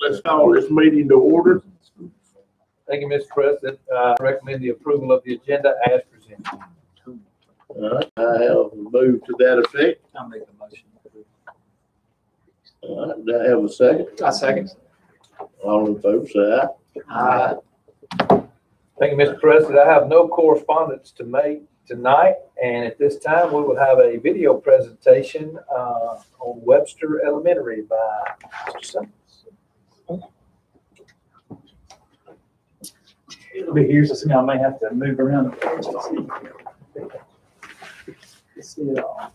let's call this meeting to order. Thank you, Mr. President. I recommend the approval of the agenda as presented. All right, I have moved to that effect. I'll make the motion. All right, do I have a second? I second. All in favor, say aye. Thank you, Mr. President. I have no correspondence to make tonight, and at this time, we will have a video presentation on Webster Elementary by Mr. Simmons. It'll be here, so I may have to move around the page to see. Let's see it all.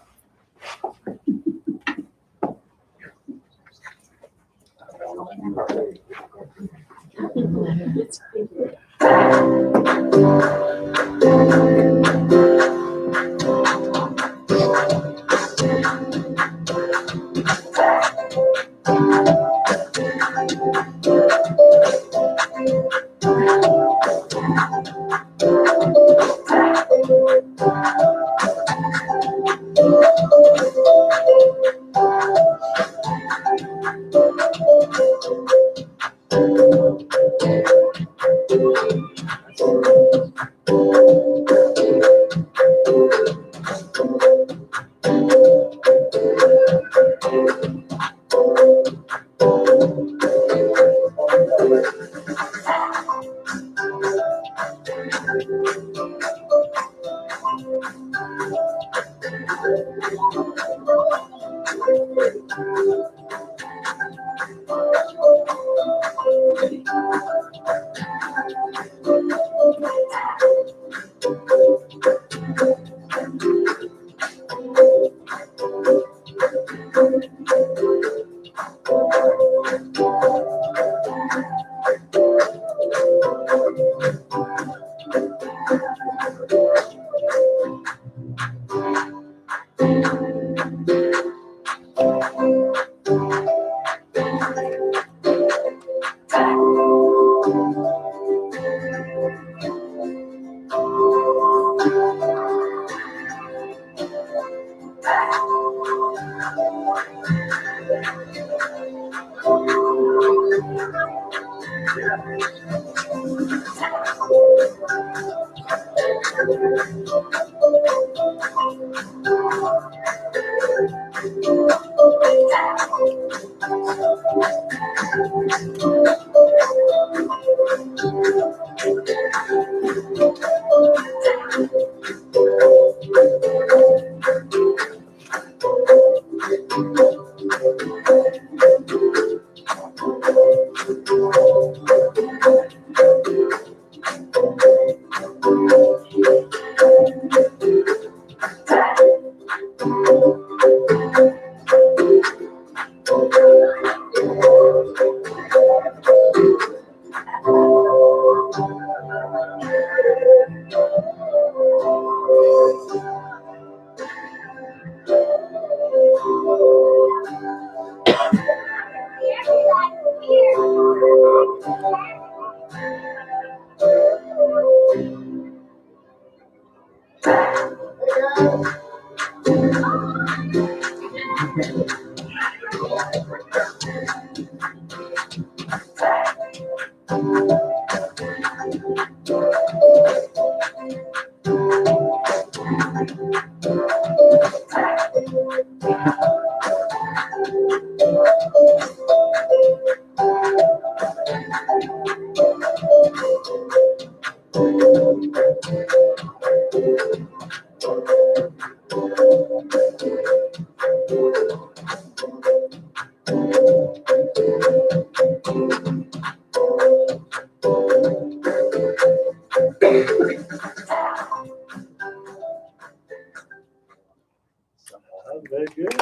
Very good.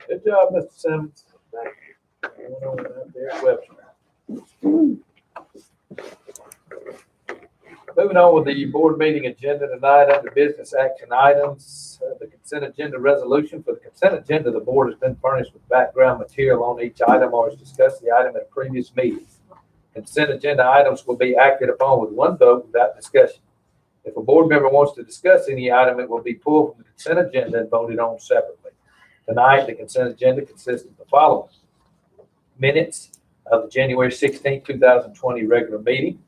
Good job, Mr. Simmons. Thank you. Going on out there at Webster. Moving on with the board meeting agenda tonight under business action items, the consent agenda resolution. For the consent agenda, the board has been furnished with background material on each item or has discussed the item at a previous meeting. Consent agenda items will be acted upon with one vote without discussion. If a board member wants to discuss any item, it will be pulled from the consent agenda and voted on separately. Tonight, the consent agenda consists of the following: minutes of the January 16, 2020 regular meeting,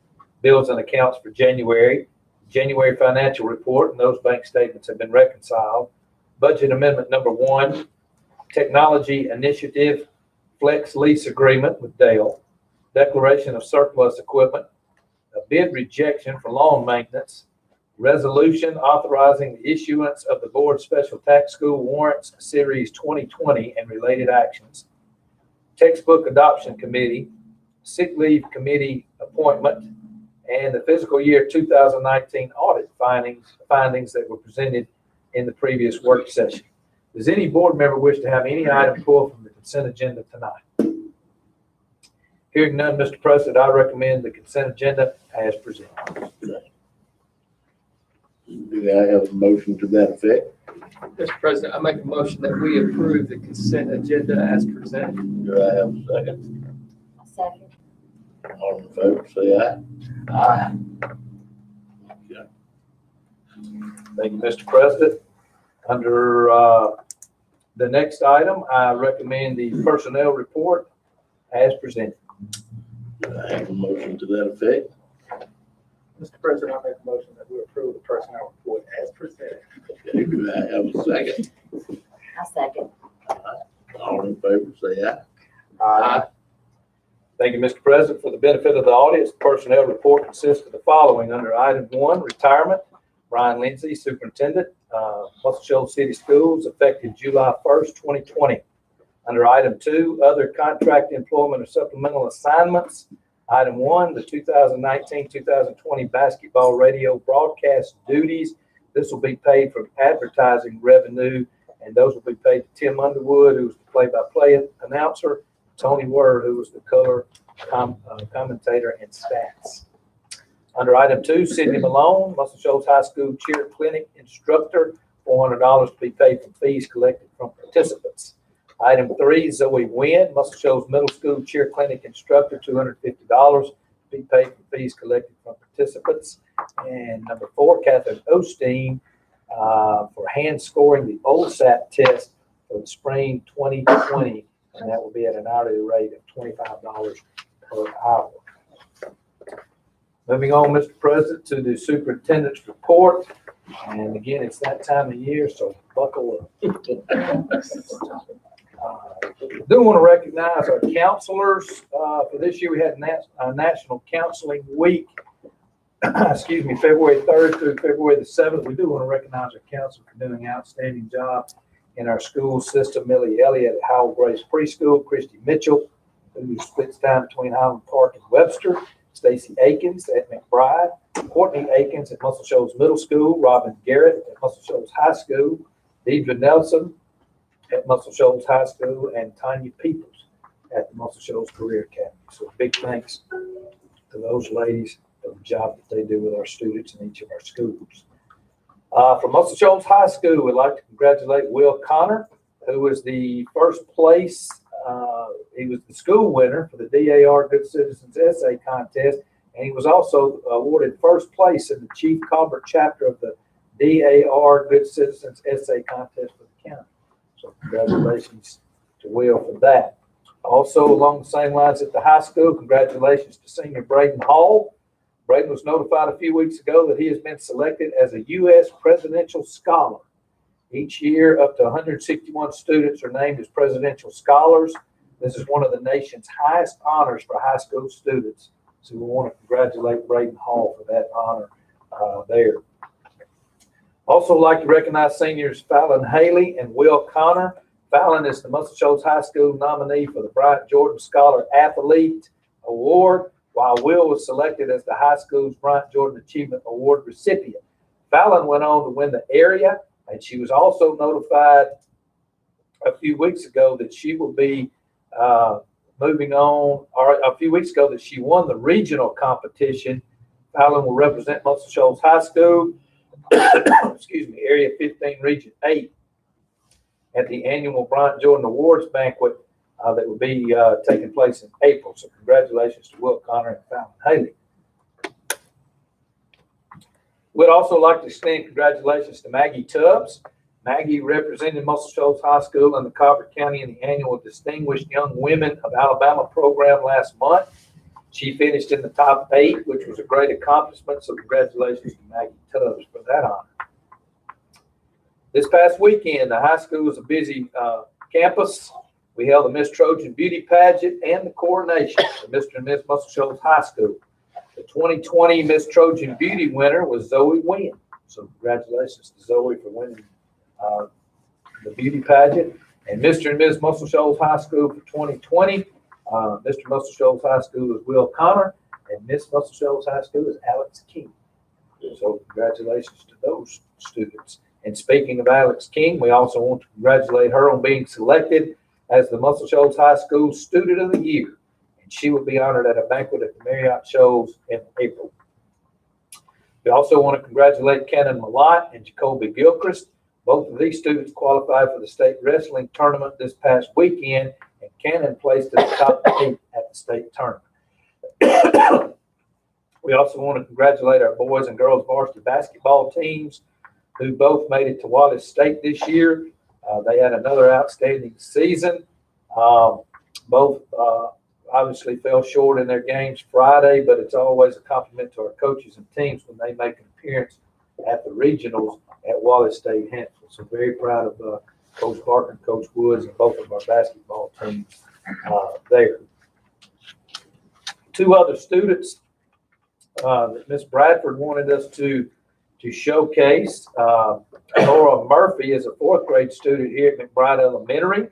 bills and accounts for January financial report, and those bank statements have been reconciled. Budget amendment number 1, technology initiative flex lease agreement with Dale, declaration of surplus equipment, a bid rejection for lawn maintenance, resolution authorizing the issuance of the board special tax school warrants series 2020 and related actions, textbook adoption committee, sick leave committee appointment, and the fiscal year 2019 audit findings that were presented in the previous work session. Does any board member wish to have any item pulled from the consent agenda tonight? Hearing none, Mr. President, I recommend the consent agenda as presented. Do I have a motion to that effect? Mr. President, I make a motion that we approve the consent agenda as presented. Do I have a second? A second. All in favor, say aye. Aye. Okay. Thank you, Mr. President. Under the next item, I recommend the personnel report as presented. Do I have a motion to that effect? Mr. President, I make a motion that we approve the personnel report as presented. Okay, do I have a second? A second. All in favor, say aye. Aye. Thank you, Mr. President. For the benefit of the audience, the personnel report consists of the following. Under item 1, retirement, Brian Lindsay, Superintendent, Muscle Shoals City Schools, effective July 1st, 2020. Under item 2, other contract employment or supplemental assignments, item 1, the 2019-2020 basketball radio broadcast duties. This will be paid from advertising revenue, and those will be paid to Tim Underwood, who was the play-by-play announcer, Tony Word, who was the color commentator and stats. Under item 2, Sydney Malone, Muscle Shoals High School cheer clinic instructor, $400 to be paid from fees collected from participants. Item 3, Zoe Wynn, Muscle Shoals Middle School cheer clinic instructor, $250 to be paid from fees collected from participants. And number 4, Catherine Osteen, for hand scoring the OLSAT test for the spring 2020, and that will be at an hourly rate of $25 per hour. Moving on, Mr. President, to the superintendent's report. And again, it's that time of year, so buckle up. Do want to recognize our counselors. For this year, we had National Counseling Week. Excuse me, February 3rd through February the 7th. We do want to recognize our counselors for doing an outstanding job in our school system. Millie Elliott at Howell Grace Preschool, Christy Mitchell, who splits time between Highland Park and Webster, Stacy Akins at McBride, Courtney Akins at Muscle Shoals Middle School, Robin Garrett at Muscle Shoals High School, Deidre Nelson at Muscle Shoals High School, and Tanya Peoples at the Muscle Shoals Career Academy. So big thanks to those ladies for the job that they do with our students in each of our schools. For Muscle Shoals High School, we'd like to congratulate Will Connor, who was the first place. He was the school winner for the DAR Good Citizens Essay Contest, and he was also awarded first place in the Chief Colbert chapter of the DAR Good Citizens Essay Contest for the county. So congratulations to Will for that. Also, along the same lines at the high school, congratulations to senior Braden Hall. Braden was notified a few weeks ago that he has been selected as a U.S. Presidential Scholar. Each year, up to 161 students are named as Presidential Scholars. This is one of the nation's highest honors for high school students. So we want to congratulate Braden Hall for that honor there. Also like to recognize seniors Fallon Haley and Will Connor. Fallon is the Muscle Shoals High School nominee for the Bryant Jordan Scholar Athlete Award, while Will was selected as the high school's Bryant Jordan Achievement Award recipient. Fallon went on to win the area, and she was also notified a few weeks ago that she will be moving on, or a few weeks ago that she won the regional competition. Fallon will represent Muscle Shoals High School, excuse me, Area 15, Region 8, at the annual Bryant Jordan Awards banquet that will be taking place in April. So congratulations to Will Connor and Fallon Haley. We'd also like to extend congratulations to Maggie Tubbs. Maggie represented Muscle Shoals High School and the Cobb County in the annual Distinguished Young Women of Alabama program last month. She finished in the top 8, which was a great accomplishment, so congratulations to Maggie Tubbs for that honor. This past weekend, the high school was a busy campus. We held the Miss Trojan Beauty Pageant and the coronation for Mr. and Miss Muscle Shoals High School. The 2020 Miss Trojan Beauty winner was Zoe Wynn. So congratulations to Zoe for winning the beauty pageant. And Mr. and Ms. Muscle Shoals High School for 2020, Mr. Muscle Shoals High School is Will Connor, and Miss Muscle Shoals High School is Alex King. So congratulations to those students. And speaking of Alex King, we also want to congratulate her on being selected as the Muscle Shoals High School Student of the Year. And she will be honored at a banquet at the Marriott Shoals in April. We also want to congratulate Cannon Malott and Jacoby Gilchrist. Both of these students qualified for the state wrestling tournament this past weekend, and Cannon placed in the top 8 at the state tournament. We also want to congratulate our boys and girls varsity basketball teams who both made it to Wallace State this year. They had another outstanding season. Both obviously fell short in their games Friday, but it's always a compliment to our coaches and teams when they make an appearance at the regionals at Wallace State Hampton. So very proud of Coach Barker and Coach Woods and both of our basketball teams there. 2 other students that Miss Bradford wanted us to showcase. Laura Murphy is a 4th grade student here at McBride Elementary.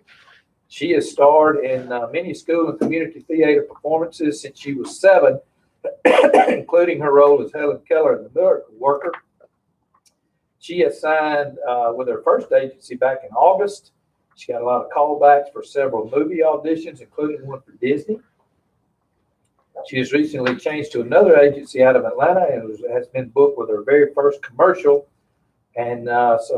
She has starred in many school and community theater performances since she was 7, including her role as Helen Keller in The Miracle Worker. She has signed with her first agency back in August. She got a lot of callbacks for several movie auditions, including one for Disney. She has recently changed to another agency out of Atlanta and has been booked with her very first commercial. And this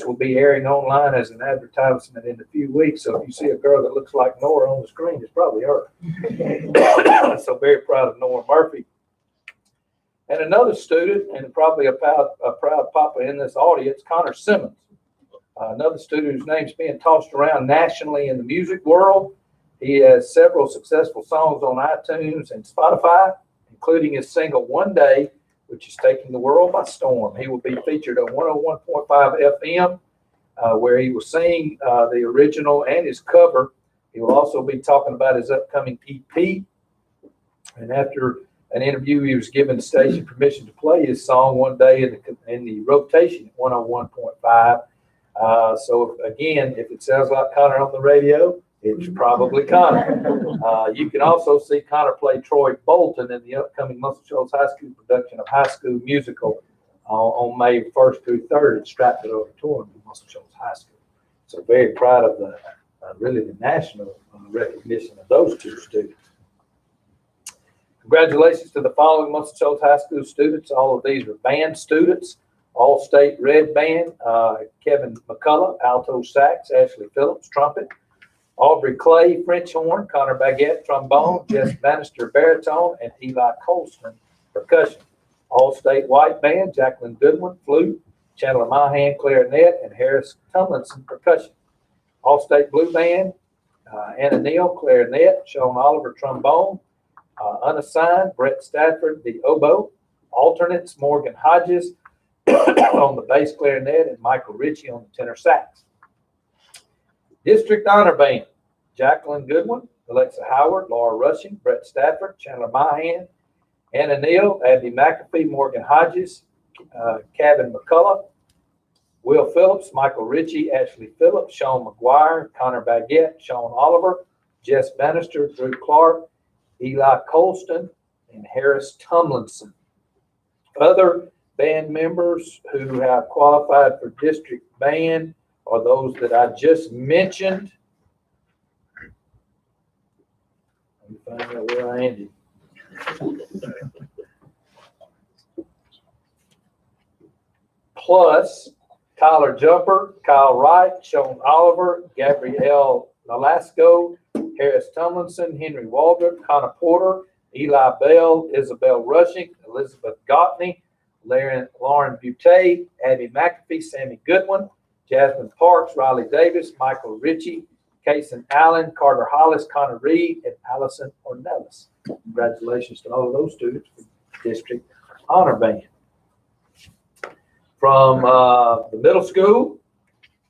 will be airing online as an advertisement in a few weeks. So if you see a girl that looks like Nora on the screen, it's probably her. So very proud of Nora Murphy. And another student, and probably a proud papa in this audience, Connor Simmons. Another student whose name's being tossed around nationally in the music world. He has several successful songs on iTunes and Spotify, including his single One Day, which is taking the world by storm. He will be featured on 101.5 FM, where he will sing the original and his cover. He will also be talking about his upcoming EP. And after an interview, he was given the station permission to play his song One Day in the rotation at 101.5. So again, if it sounds like Connor on the radio, it's probably Connor. You can also see Connor play Troy Bolton in the upcoming Muscle Shoals High School production of High School Musical on May 1st through 3rd at Stratford Auditorium in Muscle Shoals High School. So very proud of the national recognition of those 2 students. Congratulations to the following Muscle Shoals High School students. All of these are band students. AllState Red Band, Kevin McCullough, alto sax, Ashley Phillips, trumpet, Aubrey Clay, French horn, Connor Baguette, trombone, Jess Bannister, baritone, and Eli Colston, percussion. AllState White Band, Jacqueline Goodwin, flute, Chandler Mahan, clarinet, and Harris Tomlinson, percussion. AllState Blue Band, Anna Neal, clarinet, Sean Oliver, trombone, unassigned, Brett Stafford, the oboe, alternates, Morgan Hodges on the bass clarinet, and Michael Ritchie on the tenor sax. District Honor Band, Jacqueline Goodwin, Alexa Howard, Laura Rushing, Brett Stafford, Chandler Mahan, Anna Neal, Abby McAfee, Morgan Hodges, Kevin McCullough, Will Phillips, Michael Ritchie, Ashley Phillips, Sean McGuire, Connor Baguette, Sean Oliver, Jess Bannister, Drew Clark, Eli Colston, and Harris Tomlinson. Other band members who have qualified for district band are those that I just mentioned. Let me find out where I ended. Plus Tyler Jumper, Kyle Wright, Sean Oliver, Gabrielle Nolasco, Harris Tomlinson, Henry Waldrop, Connor Porter, Eli Bell, Isabel Rushing, Elizabeth Gottney, Lauren Butte, Abby McAfee, Sammy Goodwin, Jasmine Parks, Riley Davis, Michael Ritchie, Kason Allen, Carter Hollis, Connor Reed, and Allison Ornelas. Congratulations to all of those students for the District Honor Band. From the middle school,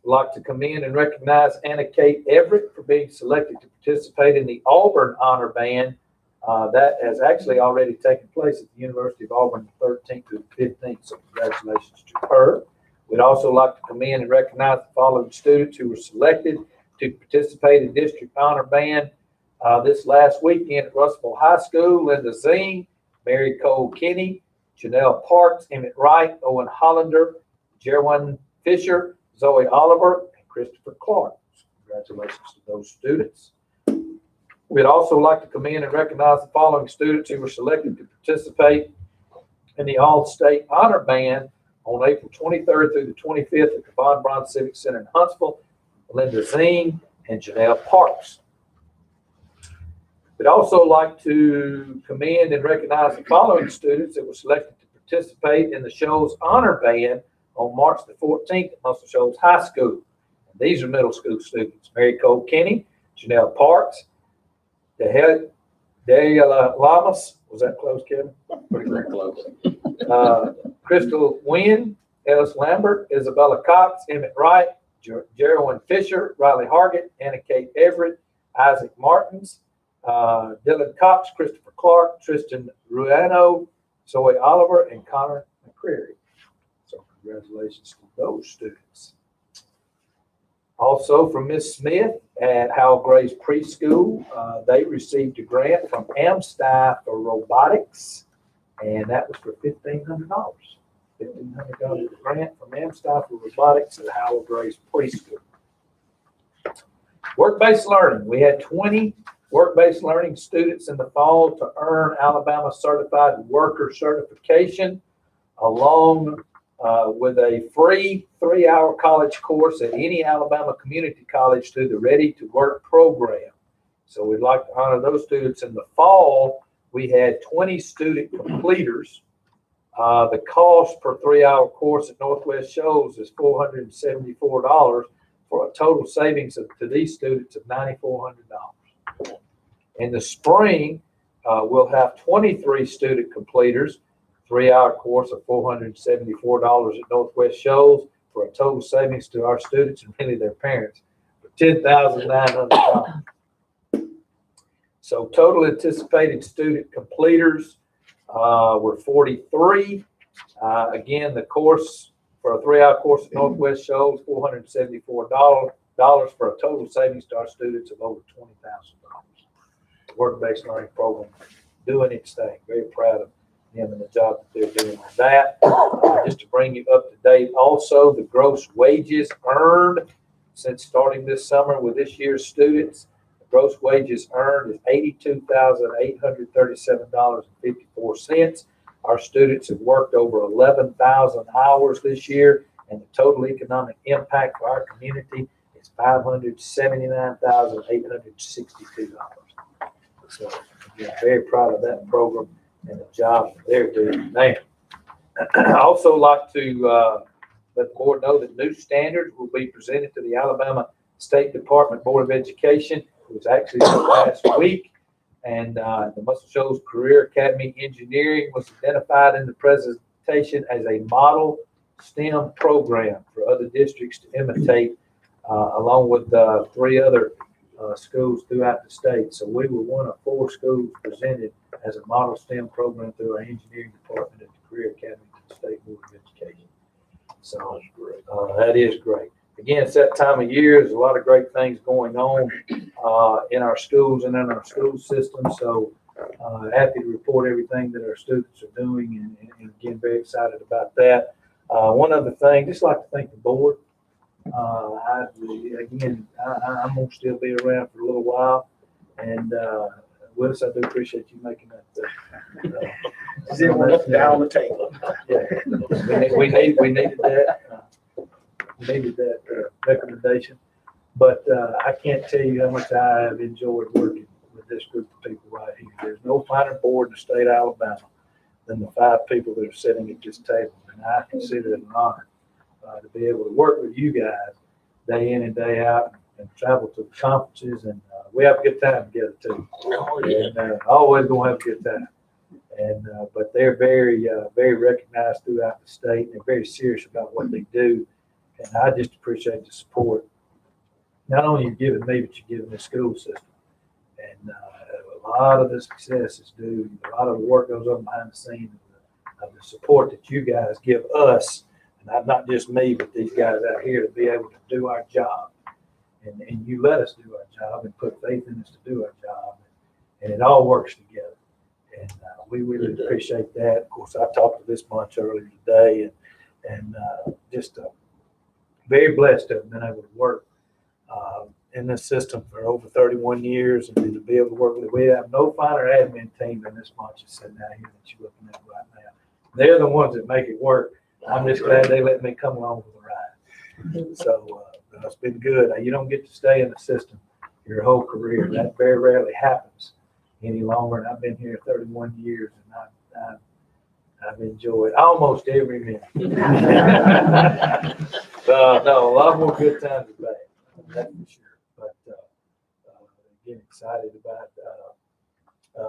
I'd like to commend and recognize Anna Kate Everett for being selected to participate in the Auburn Honor Band. That has actually already taken place at the University of Auburn, the 13th through the 15th, so congratulations to her. We'd also like to commend and recognize the following students who were selected to participate in District Honor Band this last weekend at Russellville High School: Linda Zing, Mary Cole Kinney, Janelle Parks, Emmett Wright, Owen Hollander, Jerwin Fisher, Zoe Oliver, and Christopher Clark. Congratulations to those students. We'd also like to commend and recognize the following students who were selected to participate in the AllState Honor Band on April 23rd through the 25th at the Von Braun Civic Center in Huntsville: Linda Zing and Janelle Parks. We'd also like to commend and recognize the following students that were selected to participate in the Shoals Honor Band on March the 14th at Muscle Shoals High School. And these are middle school students: Mary Cole Kinney, Janelle Parks, Dalia Lamas. Was that close, Kevin? Pretty close. Crystal Wynn, Ellis Lambert, Isabella Cox, Emmett Wright, Jerwin Fisher, Riley Hargett, Anna Kate Everett, Isaac Martins, Dylan Cox, Christopher Clark, Tristan Ruano, Zoe Oliver, and Connor McCreary. So congratulations to those students. Also from Miss Smith at Howell Grace Preschool, they received a grant from AmSty for robotics, and that was for $1,500. $1,500 grant from AmSty for robotics at Howell Grace Preschool. Work-based learning. We had 20 work-based learning students in the fall to earn Alabama Certified Worker Certification, along with a free 3-hour college course at any Alabama community college through the Ready to Work program. So we'd like to honor those students. In the fall, we had 20 student completers. The cost per 3-hour course at Northwest Shoals is $474 for a total savings to these students of $9,400. In the spring, we'll have 23 student completers, 3-hour course of $474 at Northwest Shoals for a total savings to our students and really their parents for $10,900. So total anticipated student completers were 43. Again, the course for a 3-hour course at Northwest Shoals, $474 for a total savings to our students of over $20,000. The work-based learning program doing its thing. Very proud of them and the job that they're doing with that. Just to bring you up to date, also the gross wages earned since starting this summer with this year's students. The gross wages earned is $82,837.54. Our students have worked over 11,000 hours this year, and the total economic impact for our community is $579,862. So again, very proud of that program and the job that they're doing now. I also like to let the board know that new standards will be presented to the Alabama State Department Board of Education. It was actually last week, and the Muscle Shoals Career Academy Engineering was identified in the presentation as a model STEM program for other districts to imitate, along with 3 other schools throughout the state. So we were one of 4 schools presented as a model STEM program through our engineering department at the Career Academy of the State Board of Education. So that is great. Again, it's that time of year. There's a lot of great things going on in our schools and in our school system. So happy to report everything that our students are doing, and again, very excited about that. One other thing, just like to thank the board. I'm going to still be around for a little while, and Willis, I do appreciate you making that. Down the table. Yeah, we needed that. Needed that recommendation, but I can't tell you how much I have enjoyed working with this group of people right here. There's no finer board in the state of Alabama than the 5 people that are sitting at this table. And I consider it an honor to be able to work with you guys day in and day out and travel to the conferences. And we have a good time together too. And always gonna have a good time. And but they're very, very recognized throughout the state. They're very serious about what they do. And I just appreciate the support. Not only you're giving me, but you're giving the school system. And a lot of the success is due, a lot of the work goes on behind the scenes of the support that you guys give us, and not just me, but these guys out here to be able to do our job. And you let us do our job and put faith in us to do our job. And it all works together. And we really appreciate that. Of course, I talked to this bunch earlier today, and just very blessed to have been able to work in this system for over 31 years and to be able to work with it. We have no finer admin team than this bunch is sitting out here that you're looking at right now. They're the ones that make it work. I'm just glad they let me come along for the ride. So it's been good. You don't get to stay in the system your whole career. That very rarely happens any longer. And I've been here 31 years, and I've enjoyed almost every minute. No, a lot more good times than bad, that's for sure. But again, excited about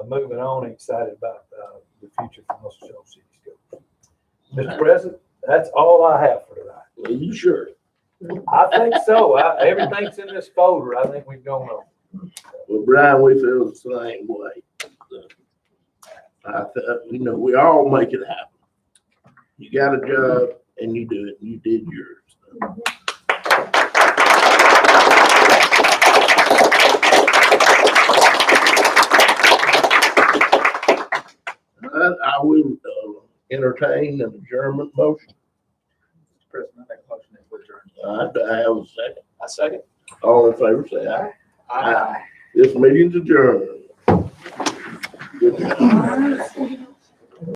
moving on, excited about the future for most Shoals City Schools. Mr. President, that's all I have for tonight. Are you sure? I think so. Everything's in this folder. I think we've gone over. Well, Brian, we feel the same way. We all make it happen. You got a job and you do it, and you did yours. I will entertain an adjournment motion. President, I make a motion that we adjourn. I have a second. I second. All in favor, say aye. This meeting's adjourned. Good job.